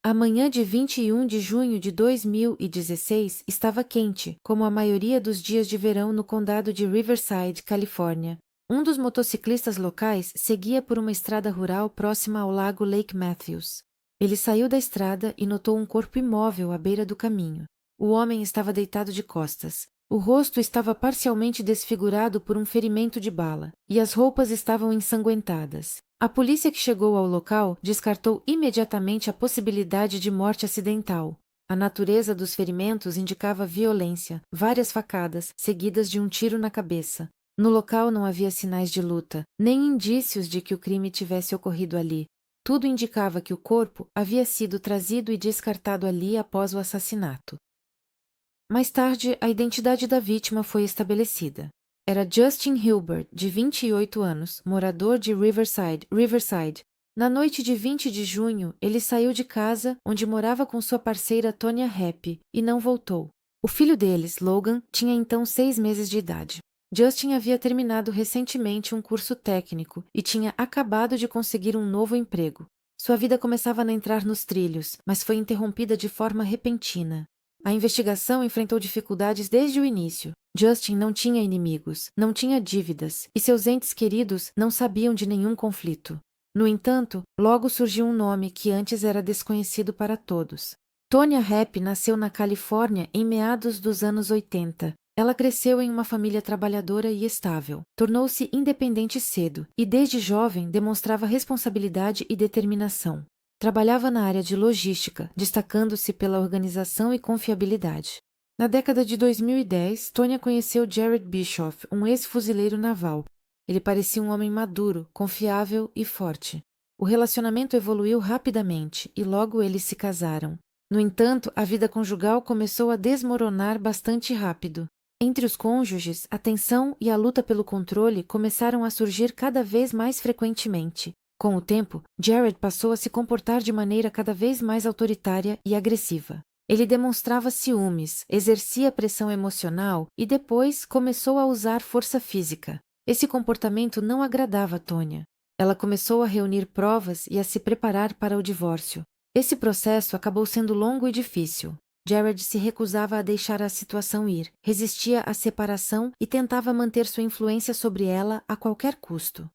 A manhã de 21 de junho de 2016 estava quente, como a maioria dos dias de verão no condado de Riverside, Califórnia. Um dos motociclistas locais seguia por uma estrada rural próxima ao lago Lake Matthews. Ele saiu da estrada e notou um corpo imóvel à beira do caminho. O homem estava deitado de costas. O rosto estava parcialmente desfigurado por um ferimento de bala, e as roupas estavam ensanguentadas. A polícia que chegou ao local descartou imediatamente a possibilidade de morte acidental. A natureza dos ferimentos indicava violência, várias facadas, seguidas de um tiro na cabeça. No local não havia sinais de luta, nem indícios de que o crime tivesse ocorrido ali. Tudo indicava que o corpo havia sido trazido e descartado ali após o assassinato. Mais tarde, a identidade da vítima foi estabelecida. Era Justin Hilbert, de 28 anos, morador de Riverside. Na noite de 20 de junho, ele saiu de casa, onde morava com sua parceira Tonya Happy, e não voltou. O filho deles, Logan, tinha então 6 meses de idade. Justin havia terminado recentemente um curso técnico e tinha acabado de conseguir um novo emprego. Sua vida começava a entrar nos trilhos, mas foi interrompida de forma repentina. A investigação enfrentou dificuldades desde o início. Justin não tinha inimigos, não tinha dívidas, e seus entes queridos não sabiam de nenhum conflito. No entanto, logo surgiu um nome que antes era desconhecido para todos. Tonya Happy nasceu na Califórnia em meados dos anos 80. Ela cresceu em uma família trabalhadora e estável. Tornou-se independente cedo e, desde jovem, demonstrava responsabilidade e determinação. Trabalhava na área de logística, destacando-se pela organização e confiabilidade. Na década de 2010, Tonya conheceu Jared Bischoff, um ex-fuzileiro naval. Ele parecia um homem maduro, confiável e forte. O relacionamento evoluiu rapidamente e logo eles se casaram. No entanto, a vida conjugal começou a desmoronar bastante rápido. Entre os cônjuges, a tensão e a luta pelo controle começaram a surgir cada vez mais frequentemente. Com o tempo, Jared passou a se comportar de maneira cada vez mais autoritária e agressiva. Ele demonstrava ciúmes, exercia pressão emocional e depois começou a usar força física. Esse comportamento não agradava a Tonya. Ela começou a reunir provas e a se preparar para o divórcio. Esse processo acabou sendo longo e difícil. Jared se recusava a deixar a situação ir, resistia à separação e tentava manter sua influência sobre ela a qualquer custo.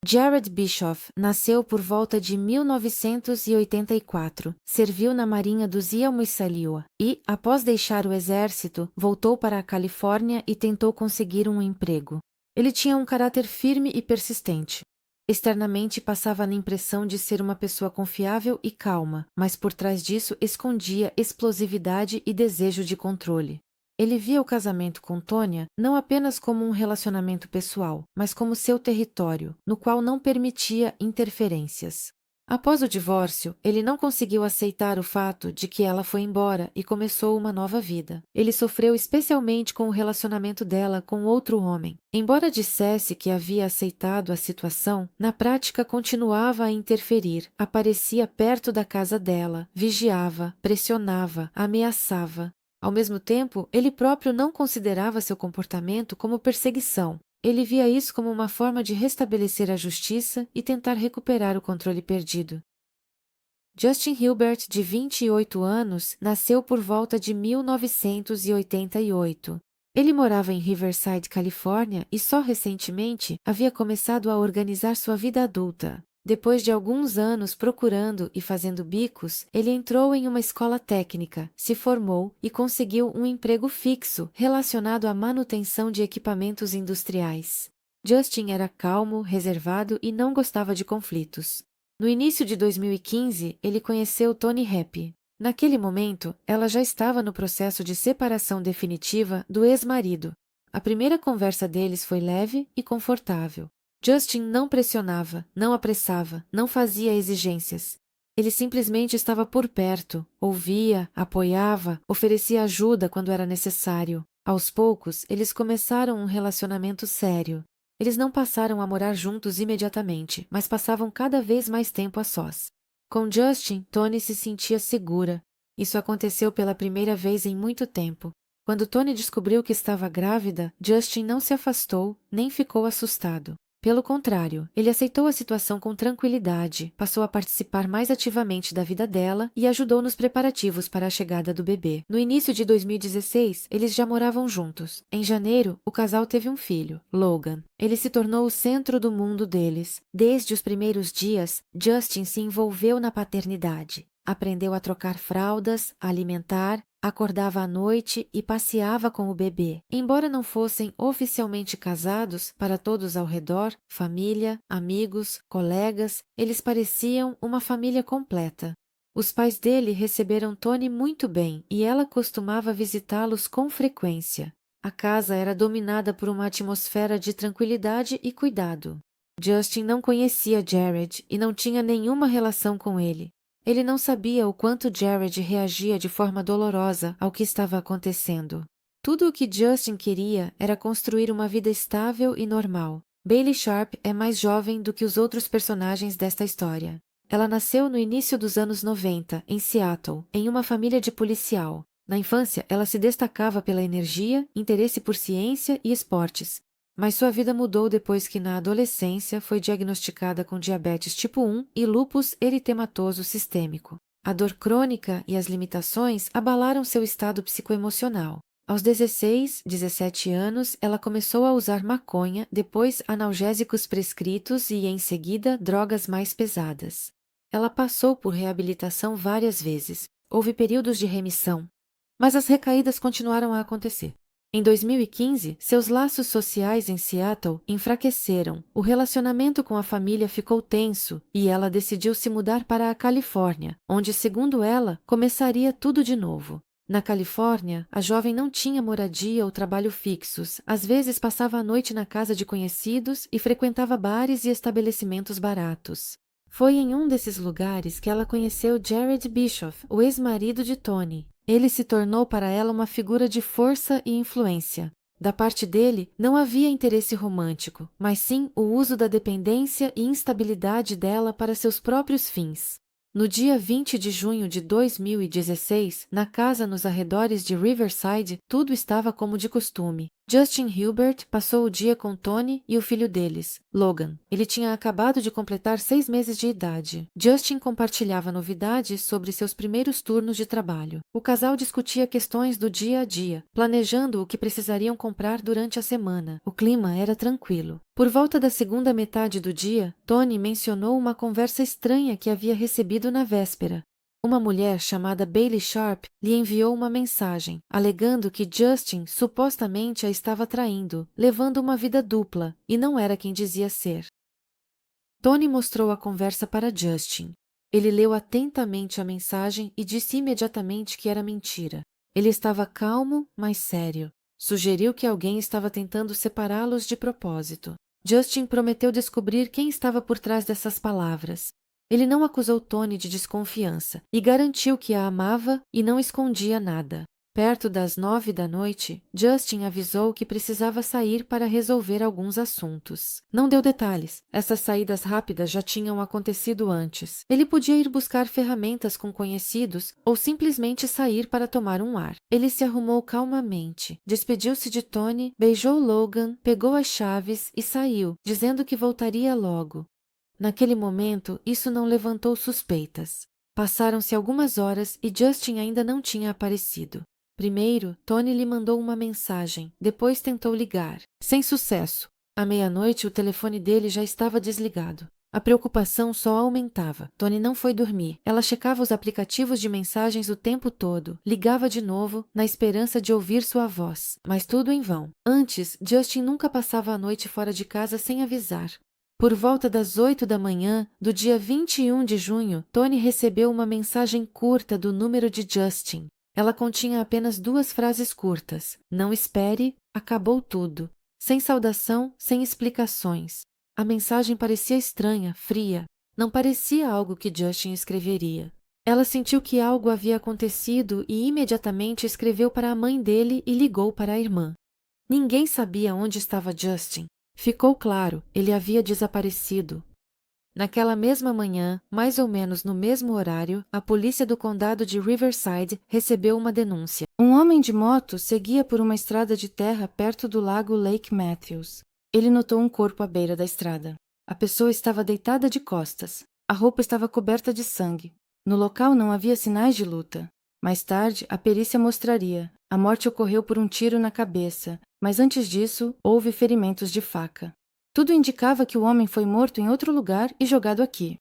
Jared Bischoff nasceu por volta de 1984, serviu na Marinha dos Iamuyasaliwa e, após deixar o exército, voltou para a Califórnia e tentou conseguir um emprego. Ele tinha um caráter firme e persistente. Externamente passava a impressão de ser uma pessoa confiável e calma, mas por trás disso escondia explosividade e desejo de controle. Ele via o casamento com Tonya não apenas como um relacionamento pessoal, mas como seu território, no qual não permitia interferências. Após o divórcio, ele não conseguiu aceitar o fato de que ela foi embora e começou uma nova vida. Ele sofreu especialmente com o relacionamento dela com outro homem. Embora dissesse que havia aceitado a situação, na prática continuava a interferir, aparecia perto da casa dela, vigiava, pressionava, ameaçava. Ao mesmo tempo, ele próprio não considerava seu comportamento como perseguição. Ele via isso como uma forma de restabelecer a justiça e tentar recuperar o controle perdido. Justin Hilbert, de 28 anos, nasceu por volta de 1988. Ele morava em Riverside, Califórnia, e só recentemente havia começado a organizar sua vida adulta. Depois de alguns anos procurando e fazendo bicos, ele entrou em uma escola técnica, se formou e conseguiu um emprego fixo relacionado à manutenção de equipamentos industriais. Justin era calmo, reservado e não gostava de conflitos. No início de 2015, ele conheceu Tonya Happy. Naquele momento, ela já estava no processo de separação definitiva do ex-marido. A primeira conversa deles foi leve e confortável. Justin não pressionava, não apressava, não fazia exigências. Ele simplesmente estava por perto, ouvia, apoiava, oferecia ajuda quando era necessário. Aos poucos, eles começaram um relacionamento sério. Eles não passaram a morar juntos imediatamente, mas passavam cada vez mais tempo a sós. Com Justin, Tonya se sentia segura. Isso aconteceu pela primeira vez em muito tempo. Quando Tonya descobriu que estava grávida, Justin não se afastou, nem ficou assustado. Pelo contrário, ele aceitou a situação com tranquilidade, passou a participar mais ativamente da vida dela e ajudou nos preparativos para a chegada do bebê. No início de 2016, eles já moravam juntos. Em janeiro, o casal teve um filho, Logan. Ele se tornou o centro do mundo deles. Desde os primeiros dias, Justin se envolveu na paternidade. Aprendeu a trocar fraldas, a alimentar, acordava à noite e passeava com o bebê. Embora não fossem oficialmente casados, para todos ao redor, família, amigos, colegas, eles pareciam uma família completa. Os pais dele receberam Toni muito bem e ela costumava visitá-los com frequência. A casa era dominada por uma atmosfera de tranquilidade e cuidado. Justin não conhecia Jared e não tinha nenhuma relação com ele. Ele não sabia o quanto Jared reagia de forma dolorosa ao que estava acontecendo. Tudo o que Justin queria era construir uma vida estável e normal. Bailey Sharp é mais jovem do que os outros personagens desta história. Ela nasceu no início dos anos 90, em Seattle, em uma família de policial. Na infância, ela se destacava pela energia, interesse por ciência e esportes. Mas sua vida mudou depois que, na adolescência, foi diagnosticada com diabetes tipo 1 e lúpus eritematoso sistêmico. A dor crônica e as limitações abalaram seu estado psicoemocional. Aos 16, 17 anos, ela começou a usar maconha, depois analgésicos prescritos e, em seguida, drogas mais pesadas. Ela passou por reabilitação várias vezes. Houve períodos de remissão, mas as recaídas continuaram a acontecer. Em 2015, seus laços sociais em Seattle enfraqueceram, o relacionamento com a família ficou tenso e ela decidiu se mudar para a Califórnia, onde, segundo ela, começaria tudo de novo. Na Califórnia, a jovem não tinha moradia ou trabalho fixos, às vezes passava a noite na casa de conhecidos e frequentava bares e estabelecimentos baratos. Foi em um desses lugares que ela conheceu Jared Bischoff, o ex-marido de Toni. Ele se tornou para ela uma figura de força e influência. Da parte dele, não havia interesse romântico, mas sim o uso da dependência e instabilidade dela para seus próprios fins. No dia 20 de junho de 2016, na casa nos arredores de Riverside, tudo estava como de costume. Justin Hilbert passou o dia com Toni e o filho deles, Logan. Ele tinha acabado de completar 6 meses de idade. Justin compartilhava novidades sobre seus primeiros turnos de trabalho. O casal discutia questões do dia a dia, planejando o que precisariam comprar durante a semana. O clima era tranquilo. Por volta da segunda metade do dia, Toni mencionou uma conversa estranha que havia recebido na véspera. Uma mulher chamada Bailey Sharp lhe enviou uma mensagem, alegando que Justin supostamente a estava traindo, levando uma vida dupla, e não era quem dizia ser. Toni mostrou a conversa para Justin. Ele leu atentamente a mensagem e disse imediatamente que era mentira. Ele estava calmo, mas sério. Sugeriu que alguém estava tentando separá-los de propósito. Justin prometeu descobrir quem estava por trás dessas palavras. Ele não acusou Toni de desconfiança e garantiu que a amava e não escondia nada. Perto das 9 da noite, Justin avisou que precisava sair para resolver alguns assuntos. Não deu detalhes. Essas saídas rápidas já tinham acontecido antes. Ele podia ir buscar ferramentas com conhecidos ou simplesmente sair para tomar um ar. Ele se arrumou calmamente, despediu-se de Toni, beijou Logan, pegou as chaves e saiu, dizendo que voltaria logo. Naquele momento, isso não levantou suspeitas. Passaram-se algumas horas e Justin ainda não tinha aparecido. Primeiro, Toni lhe mandou uma mensagem, depois tentou ligar. Sem sucesso. À meia-noite, o telefone dele já estava desligado. A preocupação só aumentava. Toni não foi dormir. Ela checava os aplicativos de mensagens o tempo todo, ligava de novo, na esperança de ouvir sua voz. Mas tudo em vão. Antes, Justin nunca passava a noite fora de casa sem avisar. Por volta das 8 da manhã, do dia 21 de junho, Toni recebeu uma mensagem curta do número de Justin. Ela continha apenas 2 frases curtas. Não espere, acabou tudo. Sem saudação, sem explicações. A mensagem parecia estranha, fria. Não parecia algo que Justin escreveria. Ela sentiu que algo havia acontecido e imediatamente escreveu para a mãe dele e ligou para a irmã. Ninguém sabia onde estava Justin. Ficou claro, ele havia desaparecido. Naquela mesma manhã, mais ou menos no mesmo horário, a polícia do condado de Riverside recebeu uma denúncia. Um homem de moto seguia por uma estrada de terra perto do lago Lake Matthews. Ele notou um corpo à beira da estrada. A pessoa estava deitada de costas. A roupa estava coberta de sangue. No local não havia sinais de luta. Mais tarde, a perícia mostraria. A morte ocorreu por um tiro na cabeça, mas antes disso, houve ferimentos de faca. Tudo indicava que o homem foi morto em outro lugar e jogado aqui.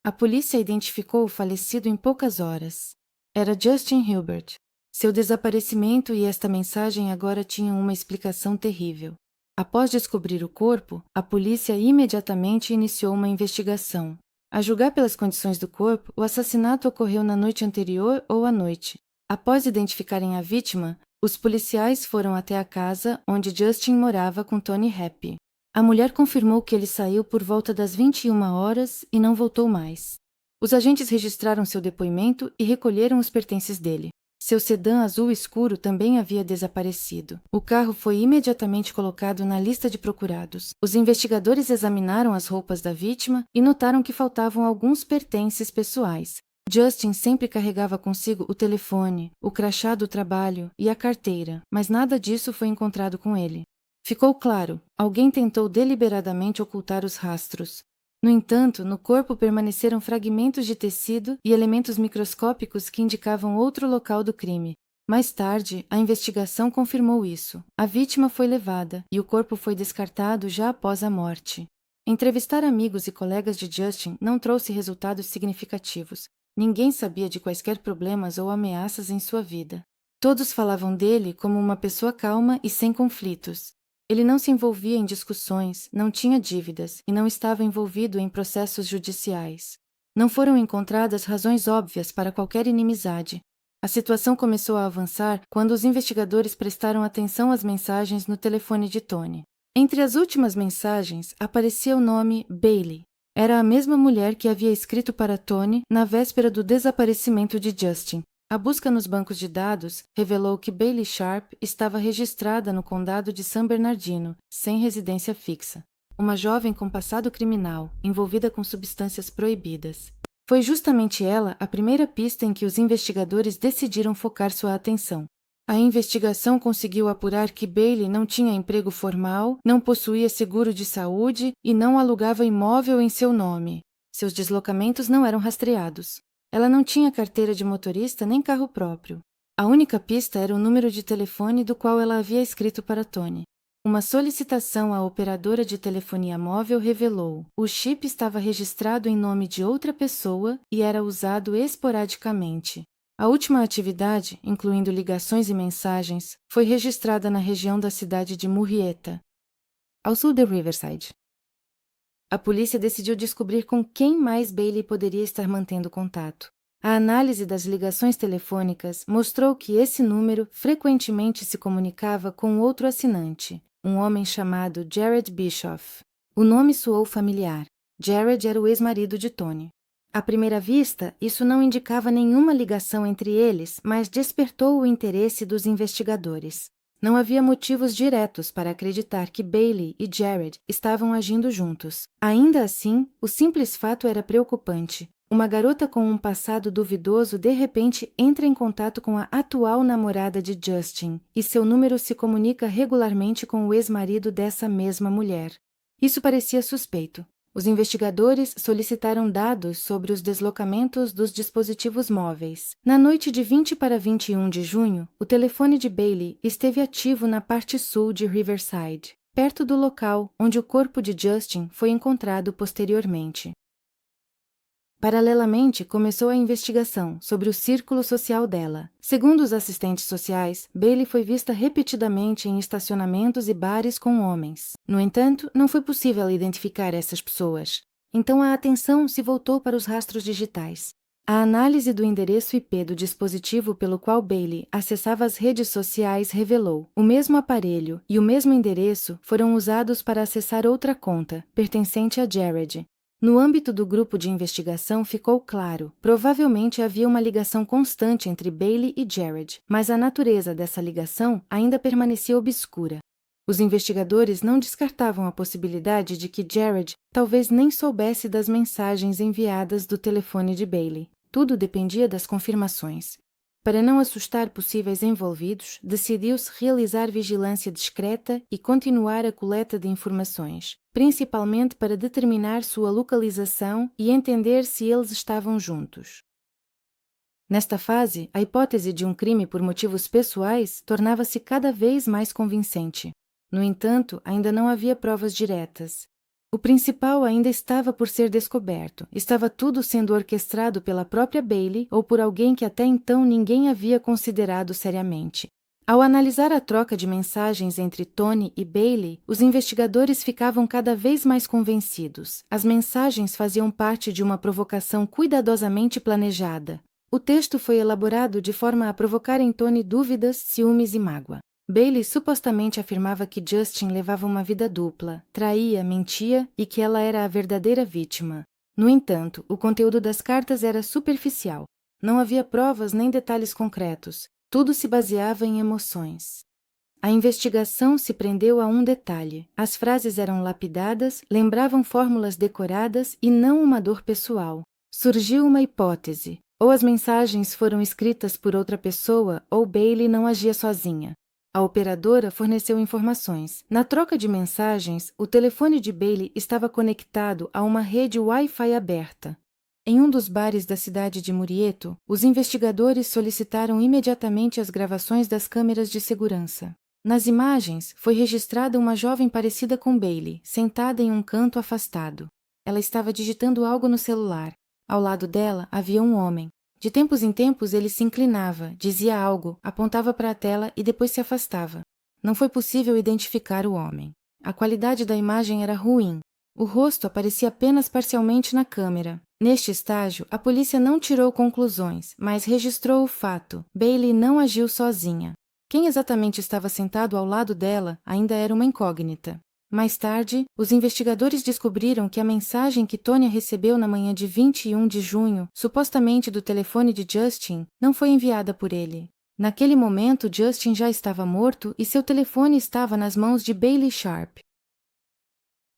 A polícia identificou o falecido em poucas horas. Era Justin Hilbert. Seu desaparecimento e esta mensagem agora tinham uma explicação terrível. Após descobrir o corpo, a polícia imediatamente iniciou uma investigação. A julgar pelas condições do corpo, o assassinato ocorreu na noite anterior ou à noite. Após identificarem a vítima, os policiais foram até a casa onde Justin morava com Tony Happy. A mulher confirmou que ele saiu por volta das 21 horas e não voltou mais. Os agentes registraram seu depoimento e recolheram os pertences dele. Seu sedã azul escuro também havia desaparecido. O carro foi imediatamente colocado na lista de procurados. Os investigadores examinaram as roupas da vítima e notaram que faltavam alguns pertences pessoais. Justin sempre carregava consigo o telefone, o crachá do trabalho e a carteira, mas nada disso foi encontrado com ele. Ficou claro, alguém tentou deliberadamente ocultar os rastros. No entanto, no corpo permaneceram fragmentos de tecido e elementos microscópicos que indicavam outro local do crime. Mais tarde, a investigação confirmou isso. A vítima foi levada e o corpo foi descartado já após a morte. Entrevistar amigos e colegas de Justin não trouxe resultados significativos. Ninguém sabia de quaisquer problemas ou ameaças em sua vida. Todos falavam dele como uma pessoa calma e sem conflitos. Ele não se envolvia em discussões, não tinha dívidas e não estava envolvido em processos judiciais. Não foram encontradas razões óbvias para qualquer inimizade. A situação começou a avançar quando os investigadores prestaram atenção às mensagens no telefone de Tony. Entre as últimas mensagens, aparecia o nome Bailey. Era a mesma mulher que havia escrito para Tony na véspera do desaparecimento de Justin. A busca nos bancos de dados revelou que Bailey Sharp estava registrada no condado de San Bernardino, sem residência fixa. Uma jovem com passado criminal, envolvida com substâncias proibidas. Foi justamente ela a primeira pista em que os investigadores decidiram focar sua atenção. A investigação conseguiu apurar que Bailey não tinha emprego formal, não possuía seguro de saúde e não alugava imóvel em seu nome. Seus deslocamentos não eram rastreados. Ela não tinha carteira de motorista nem carro próprio. A única pista era o número de telefone do qual ela havia escrito para Tony. Uma solicitação à operadora de telefonia móvel revelou: o chip estava registrado em nome de outra pessoa e era usado esporadicamente. A última atividade, incluindo ligações e mensagens, foi registrada na região da cidade de Murrieta, ao sul de Riverside. A polícia decidiu descobrir com quem mais Bailey poderia estar mantendo contato. A análise das ligações telefônicas mostrou que esse número frequentemente se comunicava com outro assinante, um homem chamado Jared Bischoff. O nome soou familiar. Jared era o ex-marido de Tony. À primeira vista, isso não indicava nenhuma ligação entre eles, mas despertou o interesse dos investigadores. Não havia motivos diretos para acreditar que Bailey e Jared estavam agindo juntos. Ainda assim, o simples fato era preocupante. Uma garota com um passado duvidoso de repente entra em contato com a atual namorada de Justin, e seu número se comunica regularmente com o ex-marido dessa mesma mulher. Isso parecia suspeito. Os investigadores solicitaram dados sobre os deslocamentos dos dispositivos móveis. Na noite de 20 para 21 de junho, o telefone de Bailey esteve ativo na parte sul de Riverside, perto do local onde o corpo de Justin foi encontrado posteriormente. Paralelamente, começou a investigação sobre o círculo social dela. Segundo os assistentes sociais, Bailey foi vista repetidamente em estacionamentos e bares com homens. No entanto, não foi possível identificar essas pessoas. Então a atenção se voltou para os rastros digitais. A análise do endereço IP do dispositivo pelo qual Bailey acessava as redes sociais revelou: o mesmo aparelho e o mesmo endereço foram usados para acessar outra conta, pertencente a Jared. No âmbito do grupo de investigação ficou claro, provavelmente havia uma ligação constante entre Bailey e Jared, mas a natureza dessa ligação ainda permanecia obscura. Os investigadores não descartavam a possibilidade de que Jared talvez nem soubesse das mensagens enviadas do telefone de Bailey. Tudo dependia das confirmações. Para não assustar possíveis envolvidos, decidiu-se realizar vigilância discreta e continuar a coleta de informações, principalmente para determinar sua localização e entender se eles estavam juntos. Nesta fase, a hipótese de um crime por motivos pessoais tornava-se cada vez mais convincente. No entanto, ainda não havia provas diretas. O principal ainda estava por ser descoberto. Estava tudo sendo orquestrado pela própria Bailey ou por alguém que até então ninguém havia considerado seriamente. Ao analisar a troca de mensagens entre Tony e Bailey, os investigadores ficavam cada vez mais convencidos. As mensagens faziam parte de uma provocação cuidadosamente planejada. O texto foi elaborado de forma a provocar em Tony dúvidas, ciúmes e mágoa. Bailey supostamente afirmava que Justin levava uma vida dupla, traía, mentia e que ela era a verdadeira vítima. No entanto, o conteúdo das cartas era superficial. Não havia provas nem detalhes concretos. Tudo se baseava em emoções. A investigação se prendeu a um detalhe. As frases eram lapidadas, lembravam fórmulas decoradas e não uma dor pessoal. Surgiu uma hipótese. Ou as mensagens foram escritas por outra pessoa, ou Bailey não agia sozinha. A operadora forneceu informações. Na troca de mensagens, o telefone de Bailey estava conectado a uma rede Wi-Fi aberta. Em um dos bares da cidade de Murrieta, os investigadores solicitaram imediatamente as gravações das câmeras de segurança. Nas imagens, foi registrada uma jovem parecida com Bailey, sentada em um canto afastado. Ela estava digitando algo no celular. Ao lado dela havia um homem. De tempos em tempos ele se inclinava, dizia algo, apontava para a tela e depois se afastava. Não foi possível identificar o homem. A qualidade da imagem era ruim. O rosto aparecia apenas parcialmente na câmera. Neste estágio, a polícia não tirou conclusões, mas registrou o fato. Bailey não agiu sozinha. Quem exatamente estava sentado ao lado dela ainda era uma incógnita. Mais tarde, os investigadores descobriram que a mensagem que Tonya recebeu na manhã de 21 de junho, supostamente do telefone de Justin, não foi enviada por ele. Naquele momento, Justin já estava morto e seu telefone estava nas mãos de Bailey Sharp.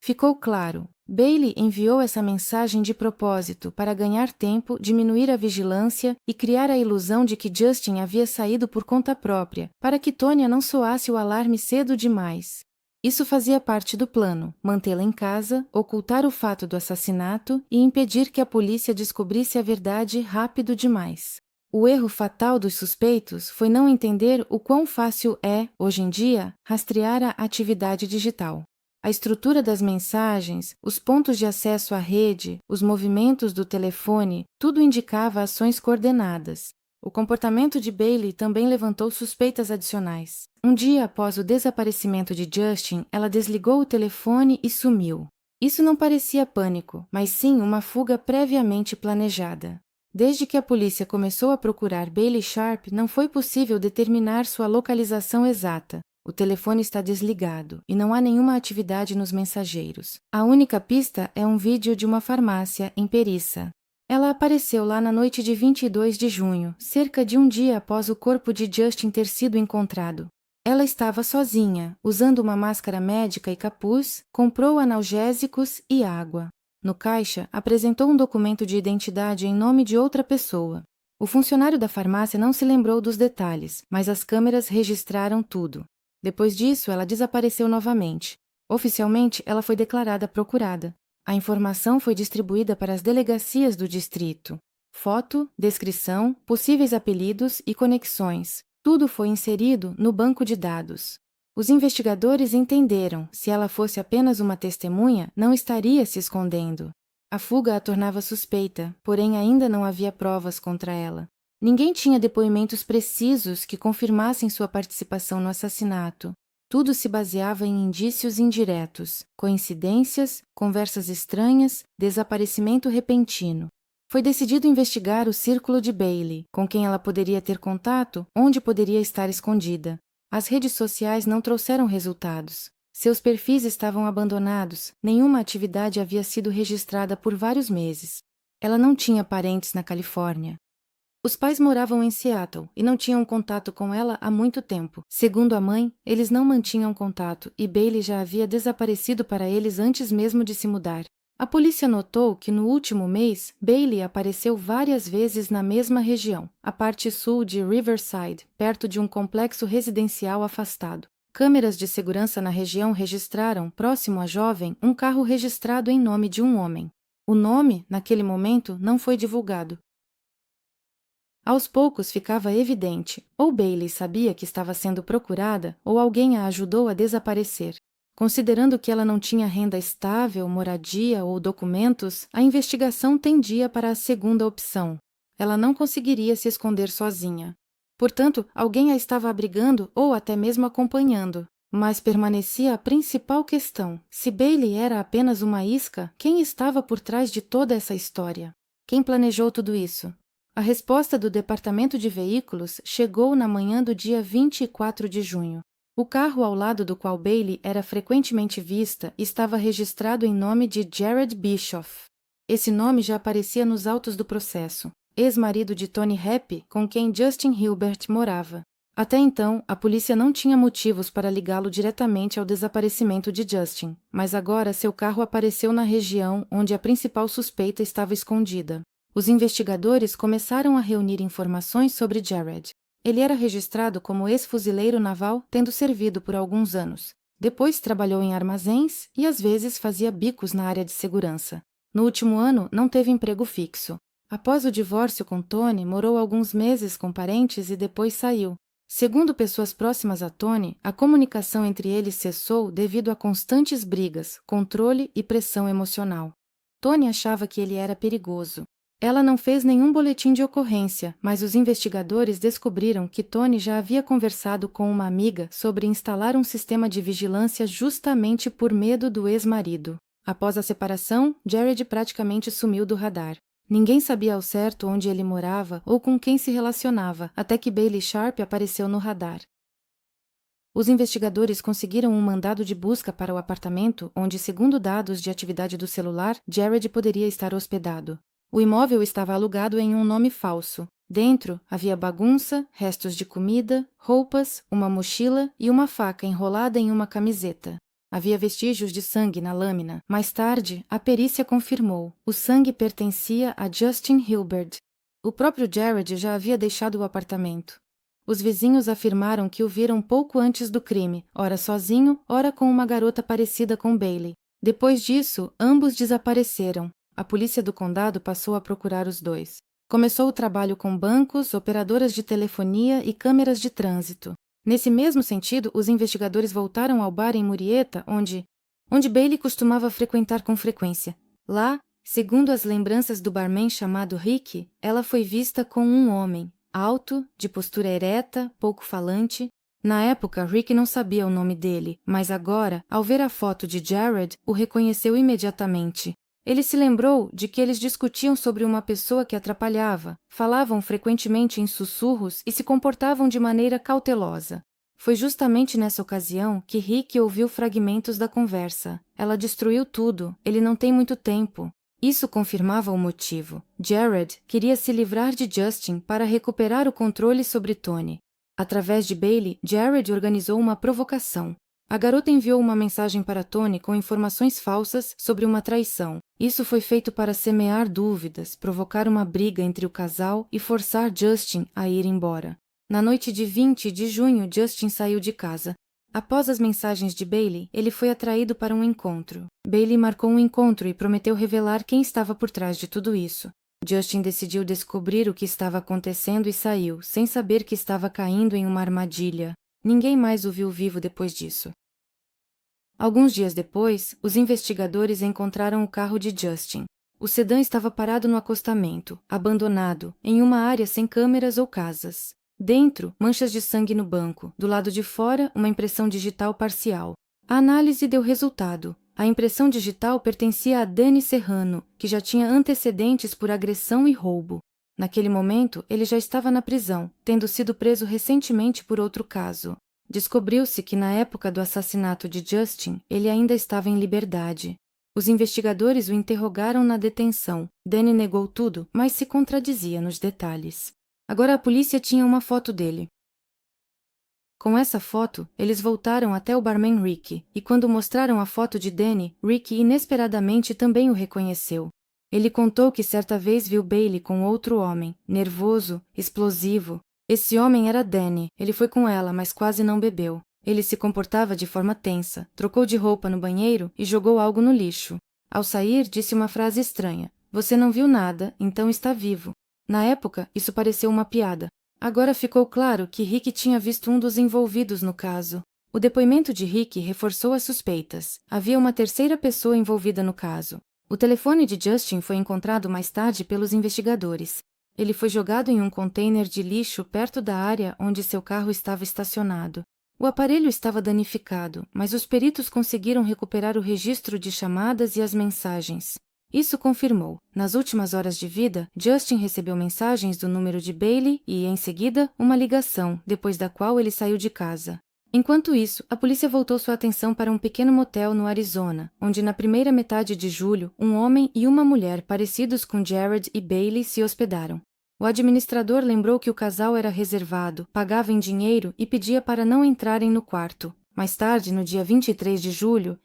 Ficou claro. Bailey enviou essa mensagem de propósito para ganhar tempo, diminuir a vigilância e criar a ilusão de que Justin havia saído por conta própria, para que Tonya não soasse o alarme cedo demais. Isso fazia parte do plano, mantê-la em casa, ocultar o fato do assassinato e impedir que a polícia descobrisse a verdade rápido demais. O erro fatal dos suspeitos foi não entender o quão fácil é, hoje em dia, rastrear a atividade digital. A estrutura das mensagens, os pontos de acesso à rede, os movimentos do telefone, tudo indicava ações coordenadas. O comportamento de Bailey também levantou suspeitas adicionais. Um dia após o desaparecimento de Justin, ela desligou o telefone e sumiu. Isso não parecia pânico, mas sim uma fuga previamente planejada. Desde que a polícia começou a procurar Bailey Sharp, não foi possível determinar sua localização exata. O telefone está desligado e não há nenhuma atividade nos mensageiros. A única pista é um vídeo de uma farmácia em Perissa. Ela apareceu lá na noite de 22 de junho, cerca de um dia após o corpo de Justin ter sido encontrado. Ela estava sozinha, usando uma máscara médica e capuz, comprou analgésicos e água. No caixa, apresentou um documento de identidade em nome de outra pessoa. O funcionário da farmácia não se lembrou dos detalhes, mas as câmeras registraram tudo. Depois disso, ela desapareceu novamente. Oficialmente, ela foi declarada procurada. A informação foi distribuída para as delegacias do distrito. Foto, descrição, possíveis apelidos e conexões. Tudo foi inserido no banco de dados. Os investigadores entenderam, se ela fosse apenas uma testemunha, não estaria se escondendo. A fuga a tornava suspeita, porém ainda não havia provas contra ela. Ninguém tinha depoimentos precisos que confirmassem sua participação no assassinato. Tudo se baseava em indícios indiretos, coincidências, conversas estranhas, desaparecimento repentino. Foi decidido investigar o círculo de Bailey, com quem ela poderia ter contato, onde poderia estar escondida. As redes sociais não trouxeram resultados. Seus perfis estavam abandonados, nenhuma atividade havia sido registrada por vários meses. Ela não tinha parentes na Califórnia. Os pais moravam em Seattle e não tinham contato com ela há muito tempo. Segundo a mãe, eles não mantinham contato e Bailey já havia desaparecido para eles antes mesmo de se mudar. A polícia notou que no último mês, Bailey apareceu várias vezes na mesma região, a parte sul de Riverside, perto de um complexo residencial afastado. Câmeras de segurança na região registraram, próximo à jovem, um carro registrado em nome de um homem. O nome, naquele momento, não foi divulgado. Aos poucos ficava evidente, ou Bailey sabia que estava sendo procurada, ou alguém a ajudou a desaparecer. Considerando que ela não tinha renda estável, moradia ou documentos, a investigação tendia para a segunda opção. Ela não conseguiria se esconder sozinha. Portanto, alguém a estava abrigando ou até mesmo acompanhando. Mas permanecia a principal questão: se Bailey era apenas uma isca, quem estava por trás de toda essa história? Quem planejou tudo isso? A resposta do Departamento de Veículos chegou na manhã do dia 24 de junho. O carro ao lado do qual Bailey era frequentemente vista estava registrado em nome de Jared Bischoff. Esse nome já aparecia nos autos do processo, ex-marido de Toni Happy, com quem Justin Hilbert morava. Até então, a polícia não tinha motivos para ligá-lo diretamente ao desaparecimento de Justin, mas agora seu carro apareceu na região onde a principal suspeita estava escondida. Os investigadores começaram a reunir informações sobre Jared. Ele era registrado como ex-fuzileiro naval, tendo servido por alguns anos. Depois trabalhou em armazéns e às vezes fazia bicos na área de segurança. No último ano, não teve emprego fixo. Após o divórcio com Toni, morou alguns meses com parentes e depois saiu. Segundo pessoas próximas a Toni, a comunicação entre eles cessou devido a constantes brigas, controle e pressão emocional. Toni achava que ele era perigoso. Ela não fez nenhum boletim de ocorrência, mas os investigadores descobriram que Toni já havia conversado com uma amiga sobre instalar um sistema de vigilância justamente por medo do ex-marido. Após a separação, Jared praticamente sumiu do radar. Ninguém sabia ao certo onde ele morava ou com quem se relacionava, até que Bailey Sharp apareceu no radar. Os investigadores conseguiram um mandado de busca para o apartamento onde, segundo dados de atividade do celular, Jared poderia estar hospedado. O imóvel estava alugado em um nome falso. Dentro havia bagunça, restos de comida, roupas, uma mochila e uma faca enrolada em uma camiseta. Havia vestígios de sangue na lâmina. Mais tarde, a perícia confirmou: o sangue pertencia a Justin Hilbert. O próprio Jared já havia deixado o apartamento. Os vizinhos afirmaram que o viram pouco antes do crime, ora sozinho, ora com uma garota parecida com Bailey. Depois disso, ambos desapareceram. A polícia do condado passou a procurar os dois. Começou o trabalho com bancos, operadoras de telefonia e câmeras de trânsito. Nesse mesmo sentido, os investigadores voltaram ao bar em Murrieta, onde Bailey costumava frequentar com frequência. Lá, segundo as lembranças do barman chamado Rick, ela foi vista com um homem, alto, de postura ereta, pouco falante. Na época, Rick não sabia o nome dele, mas agora, ao ver a foto de Jared, o reconheceu imediatamente. Ele se lembrou de que eles discutiam sobre uma pessoa que atrapalhava, falavam frequentemente em sussurros e se comportavam de maneira cautelosa. Foi justamente nessa ocasião que Rick ouviu fragmentos da conversa. Ela destruiu tudo, ele não tem muito tempo. Isso confirmava o motivo. Jared queria se livrar de Justin para recuperar o controle sobre Toni. Através de Bailey, Jared organizou uma provocação. A garota enviou uma mensagem para Toni com informações falsas sobre uma traição. Isso foi feito para semear dúvidas, provocar uma briga entre o casal e forçar Justin a ir embora. Na noite de 20 de junho, Justin saiu de casa. Após as mensagens de Bailey, ele foi atraído para um encontro. Bailey marcou um encontro e prometeu revelar quem estava por trás de tudo isso. Justin decidiu descobrir o que estava acontecendo e saiu, sem saber que estava caindo em uma armadilha. Ninguém mais o viu vivo depois disso. Alguns dias depois, os investigadores encontraram o carro de Justin. O sedã estava parado no acostamento, abandonado, em uma área sem câmeras ou casas. Dentro, manchas de sangue no banco. Do lado de fora, uma impressão digital parcial. A análise deu resultado. A impressão digital pertencia a Danny Serrano, que já tinha antecedentes por agressão e roubo. Naquele momento, ele já estava na prisão, tendo sido preso recentemente por outro caso. Descobriu-se que na época do assassinato de Justin, ele ainda estava em liberdade. Os investigadores o interrogaram na detenção. Danny negou tudo, mas se contradizia nos detalhes. Agora a polícia tinha uma foto dele. Com essa foto, eles voltaram até o barman Ricky, e quando mostraram a foto de Danny, Ricky inesperadamente também o reconheceu. Ele contou que certa vez viu Bailey com outro homem, nervoso, explosivo. Esse homem era Danny, ele foi com ela, mas quase não bebeu. Ele se comportava de forma tensa, trocou de roupa no banheiro e jogou algo no lixo. Ao sair, disse uma frase estranha. Você não viu nada, então está vivo. Na época, isso pareceu uma piada. Agora ficou claro que Rick tinha visto um dos envolvidos no caso. O depoimento de Rick reforçou as suspeitas. Havia uma terceira pessoa envolvida no caso. O telefone de Justin foi encontrado mais tarde pelos investigadores. Ele foi jogado em um container de lixo perto da área onde seu carro estava estacionado. O aparelho estava danificado, mas os peritos conseguiram recuperar o registro de chamadas e as mensagens. Isso confirmou. Nas últimas horas de vida, Justin recebeu mensagens do número de Bailey e, em seguida, uma ligação, depois da qual ele saiu de casa. Enquanto isso, a polícia voltou sua atenção para um pequeno motel no Arizona, onde na primeira metade de julho, um homem e uma mulher parecidos com Jared e Bailey se hospedaram. O administrador lembrou que o casal era reservado, pagava em dinheiro e pedia para não entrarem no quarto. Mais tarde, no dia 23 de julho,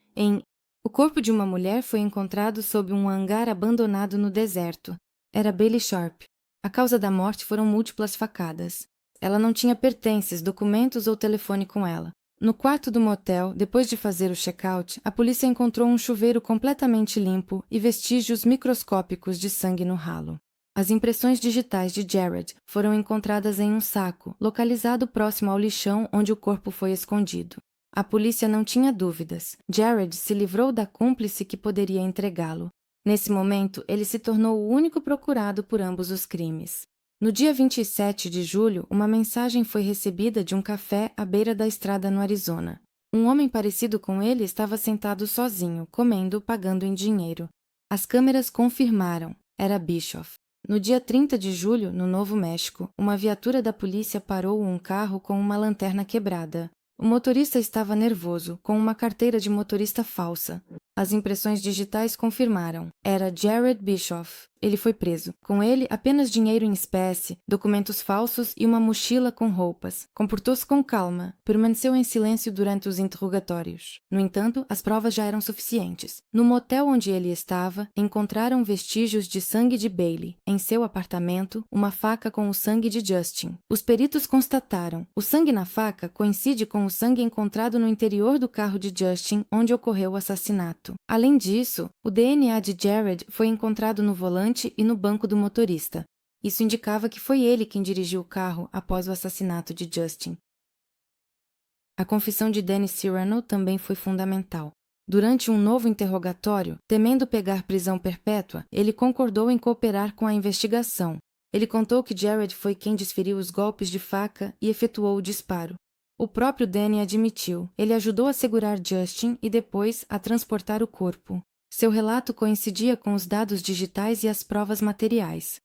o corpo de uma mulher foi encontrado sob um hangar abandonado no deserto. Era Bailey Sharp. A causa da morte foram múltiplas facadas. Ela não tinha pertences, documentos ou telefone com ela. No quarto do motel, depois de fazer o check-out, a polícia encontrou um chuveiro completamente limpo e vestígios microscópicos de sangue no ralo. As impressões digitais de Jared foram encontradas em um saco, localizado próximo ao lixão onde o corpo foi escondido. A polícia não tinha dúvidas. Jared se livrou da cúmplice que poderia entregá-lo. Nesse momento, ele se tornou o único procurado por ambos os crimes. No dia 27 de julho, uma mensagem foi recebida de um café à beira da estrada no Arizona. Um homem parecido com ele estava sentado sozinho, comendo, pagando em dinheiro. As câmeras confirmaram. Era Bischoff. No dia 30 de julho, no Novo México, uma viatura da polícia parou um carro com uma lanterna quebrada. O motorista estava nervoso, com uma carteira de motorista falsa. As impressões digitais confirmaram. Era Jared Bischoff. Ele foi preso. Com ele, apenas dinheiro em espécie, documentos falsos e uma mochila com roupas. Comportou-se com calma. Permaneceu em silêncio durante os interrogatórios. No entanto, as provas já eram suficientes. No motel onde ele estava, encontraram vestígios de sangue de Bailey. Em seu apartamento, uma faca com o sangue de Justin. Os peritos constataram. O sangue na faca coincide com o sangue encontrado no interior do carro de Justin, onde ocorreu o assassinato. Além disso, o DNA de Jared foi encontrado no volante e no banco do motorista. Isso indicava que foi ele quem dirigiu o carro após o assassinato de Justin. A confissão de Danny Cyrano também foi fundamental. Durante um novo interrogatório, temendo pegar prisão perpétua, ele concordou em cooperar com a investigação. Ele contou que Jared foi quem desferiu os golpes de faca e efetuou o disparo. O próprio Danny admitiu. Ele ajudou a segurar Justin e depois a transportar o corpo. Seu relato coincidia com os dados digitais e as provas materiais.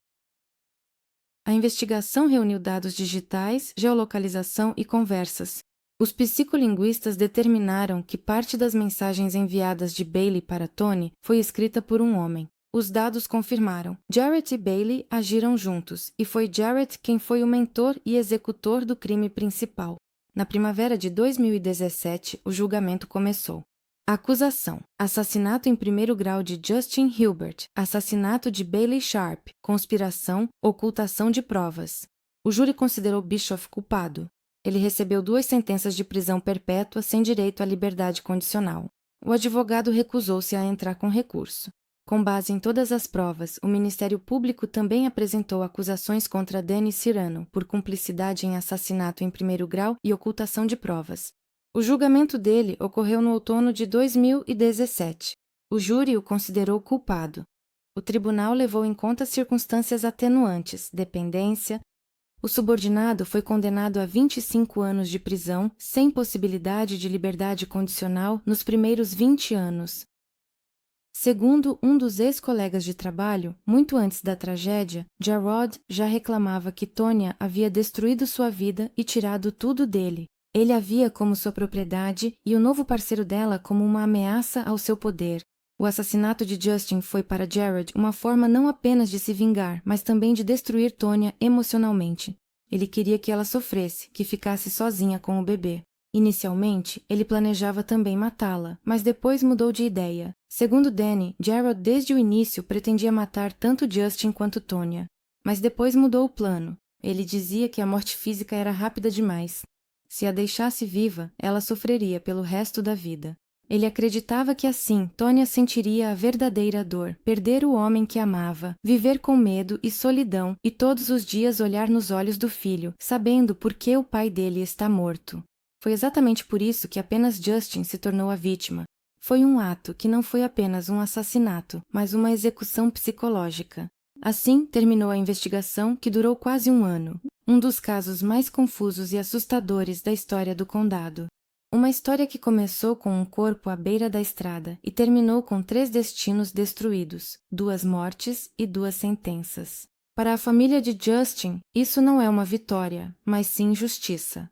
A investigação reuniu dados digitais, geolocalização e conversas. Os psicolinguistas determinaram que parte das mensagens enviadas de Bailey para Tony foi escrita por um homem. Os dados confirmaram. Jarrett e Bailey agiram juntos, e foi Jarrett quem foi o mentor e executor do crime principal. Na primavera de 2017, o julgamento começou. Acusação: assassinato em primeiro grau de Justin Hilbert, assassinato de Bailey Sharp, conspiração, ocultação de provas. O júri considerou Bischoff culpado. Ele recebeu 2 sentenças de prisão perpétua sem direito à liberdade condicional. O advogado recusou-se a entrar com recurso. Com base em todas as provas, o Ministério Público também apresentou acusações contra Danny Cyrano por cumplicidade em assassinato em primeiro grau e ocultação de provas. O julgamento dele ocorreu no outono de 2017. O júri o considerou culpado. O tribunal levou em conta circunstâncias atenuantes, dependência. O subordinado foi condenado a 25 anos de prisão, sem possibilidade de liberdade condicional nos primeiros 20 anos. Segundo um dos ex-colegas de trabalho, muito antes da tragédia, Jarrod já reclamava que Tonya havia destruído sua vida e tirado tudo dele. Ele a via como sua propriedade e o novo parceiro dela como uma ameaça ao seu poder. O assassinato de Justin foi para Jared uma forma não apenas de se vingar, mas também de destruir Tonya emocionalmente. Ele queria que ela sofresse, que ficasse sozinha com o bebê. Inicialmente, ele planejava também matá-la, mas depois mudou de ideia. Segundo Danny, Gerald desde o início pretendia matar tanto Justin quanto Tonya. Mas depois mudou o plano. Ele dizia que a morte física era rápida demais. Se a deixasse viva, ela sofreria pelo resto da vida. Ele acreditava que assim Tonya sentiria a verdadeira dor, perder o homem que amava, viver com medo e solidão e todos os dias olhar nos olhos do filho, sabendo por que o pai dele está morto. Foi exatamente por isso que apenas Justin se tornou a vítima. Foi um ato que não foi apenas um assassinato, mas uma execução psicológica. Assim, terminou a investigação, que durou quase um ano. Um dos casos mais confusos e assustadores da história do condado. Uma história que começou com um corpo à beira da estrada e terminou com 3 destinos destruídos, 2 mortes e 2 sentenças. Para a família de Justin, isso não é uma vitória, mas sim justiça.